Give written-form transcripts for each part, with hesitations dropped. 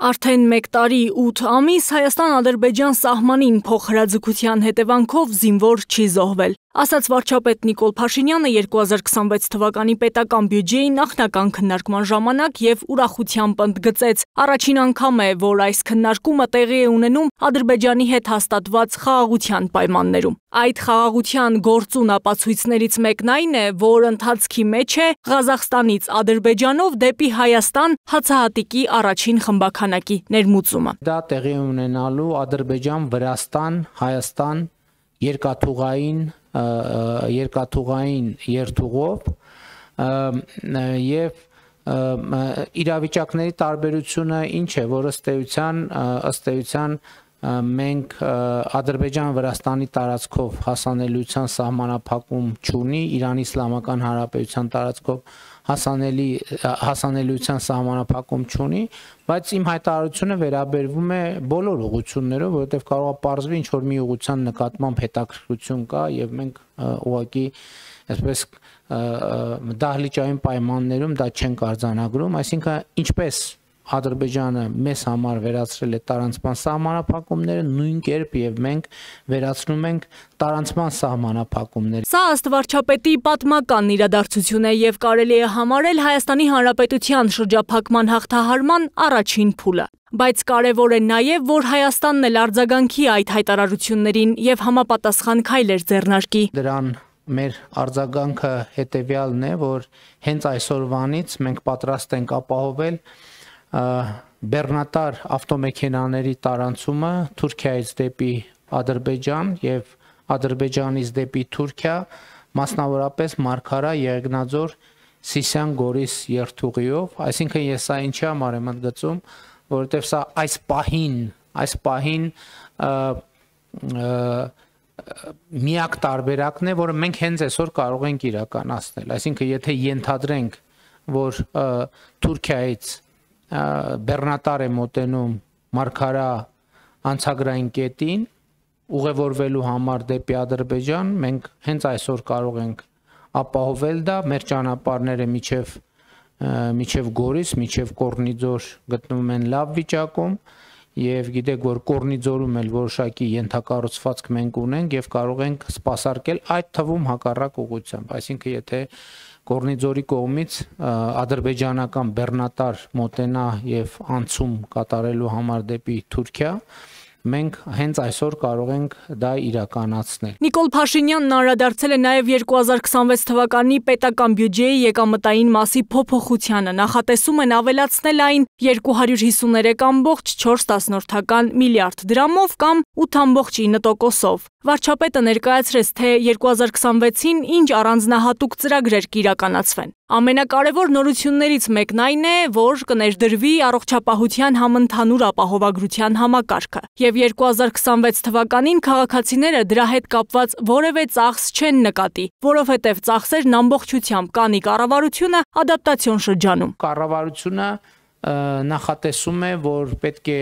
Արդեն 1 տարի 8 ամիս Հայաստան-Ադրբեջան սահմանին փոխհրաձգության հետևանքով զինվոր չի զոհվել։ Ասաց վարչապետ Նիկոլ Փաշինյանը 2026 թվականի պետական բյուջեի նախնական քննարկման ժամանակ եւ ուրախությամբ ընդգծեց. առաջին անգամ է, որ այս քննարկումը տեղի է ունենում Ադրբեջանի հետ հաստատված խաղաղության պայմաններում։ Այդ խաղաղության գործուն ապացույցներից մեկն այն է, որ ընթացքի մեջ է Ղազախստանից Ադրբեջանով դեպի Հայաստան հացահատիկի առաջին խմբաքանակի ներմուծումը։ Դա տեղի ունենալու Ադրբեջան-Վրաստան-Հայաստան երկաթուղային երթուղով եւ իրավիճակների տարբերությունը ինչ է, որ ըստ էության մենք Ադրբեջան-Վրաստանի տարածքով հասանելիության սահմանափակում չունի, Իրանի Իսլամական Հանրապետության տարածքով հասանելիության սահմանափակում չունի, բայց իմ հայտարարությունը վերաբերվում է բոլոր ուղղություններով, որովհետև կարող է պարզվի ինչ որ մի ուղղության նկատմամբ հետաքրքրություն կա եւ մենք ուղղակի այսպես դահլիճային պայմաններում դա չենք արձանագրում, այսինքն ինչպես Ադրբեջանը մեզ համար վերացրել է տարանցման սահմանափակումները, նույն կերպ եւ մենք վերացնում ենք տարանցման սահմանափակումները։ Սա ըստ վարչապետի պատմական իրադարձություն է եւ կարելի է համարել Հայաստանի Հանրապետության շրջափակման հաղթահարման առաջին փուլը։ Բայց կարևոր է նաեւ, որ Հայաստանն էլ արձագանքի այդ հայտարարություններին եւ համապատասխան քայլեր ձեռնարկի։ Դրան մեր արձագանքը հետեւյալն է, որ հենց այսօրվանից մենք պատրաստ ենք ապահովել բեռնատար ավտոմեքենաների տարանցումը Թուրքիայից դեպի Ադրբեջան եւ Ադրբեջանից դեպի Թուրքիա, մասնավորապես Մարգարա, Եղեգնաձոր, Սիսիան, Գորիս երթուղիով, այսինքն ես սա ինչի համար եմ ընդգծում, որովհետեւ սա այս պահին միակ տարբերակն է, որը մենք հենց այսօր կարող ենք իրականացնել, այսինքն եթե ենթադրենք, որ Թուրքիայից բեռնատար է մոտենում Մարգարա անցագրային կետին ուղևորվելու համար դեպի Ադրբեջան, մենք հենց այսօր կարող ենք ապահովել դա, մեր ճանապարհները միջև Գորիս, միջև Կորնիձոր գտնվում են լավ վիճակում եւ գիտեք, որ Կորնիձորում էլ որոշակի ենթակառուցվածք մենք ունենք եւ կարող ենք սպասարկել այդ թվում հակառակ ուղղությամբ, այսինքն եթե Կորնիձորի կողմից ադրբեջանական բեռնատար մոտենա եւ անցում կատարելու համար դեպի Թուրքիա, մենք հենց այսօր կարող ենք դա իրականացնել։ Նիկոլ Փաշինյանն անդրադարձել է նաեւ 2026 թվականի պետական բյուջեի եկամտային մասի փոփոխությանը, նախատեսում են ավելացնել այն 253.4 միլիարդ դրամով կամ 8.9%-ով։ Վարչապետը ներկայացրեց, թե 2026-ին ինչ առանձնահատուկ ծրագրեր կիրականացվեն։ Ամենակարևոր նորություններից մեկն այն է, որ կներդրվի առողջապահության համընդհանուր ապահովագրության համակարգը, եւ 2026 թվականին քաղաքացիները դրա հետ կապված որևէ ծախս չեն նկատի, որովհետեւ ծախսերն ամբողջությամբ կանի կառավարությունը ադապտացիոն շրջանում։ Կառավարությունը նախատեսում է, որ պետք է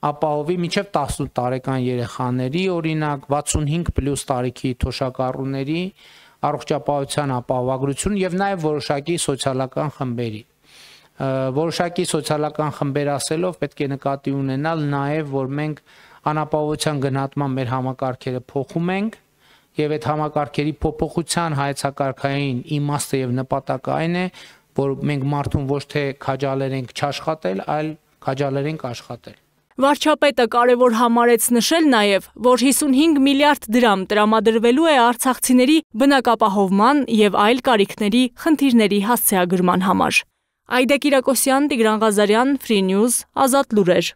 ապահովի մինչև 18 տարեկան երեխաների, օրինակ 65+ տարիքի թոշակառուների առողջապահության ապահովագրություն եւ նաեւ որոշակի սոցիալական խմբերի։ Որոշակի սոցիալական խմբեր ասելով պետք է նկատի ունենալ նաեւ, որ մենք անապահովության գնահատման մեր համակարգերը փոխում ենք եւ այդ համակարգերի փոփոխության հայեցակարգային իմաստը եւ նպատակը այն է, որ մենք մարդուն ոչ թե քաջալերենք չաշխատել, այլ քաջալերենք աշխատել։ Վարչապետը կարևոր համարեց նշել նաև, որ 55 միլիարդ դրամ տրամադրվելու է արցախցիների բնակապահովման եւ այլ կարիքների խնդիրների հասցեագրման համար։ Այդե Կիրակոսյան, Տիգրան Ղազարյան, Free News, Ազատ լուրեր։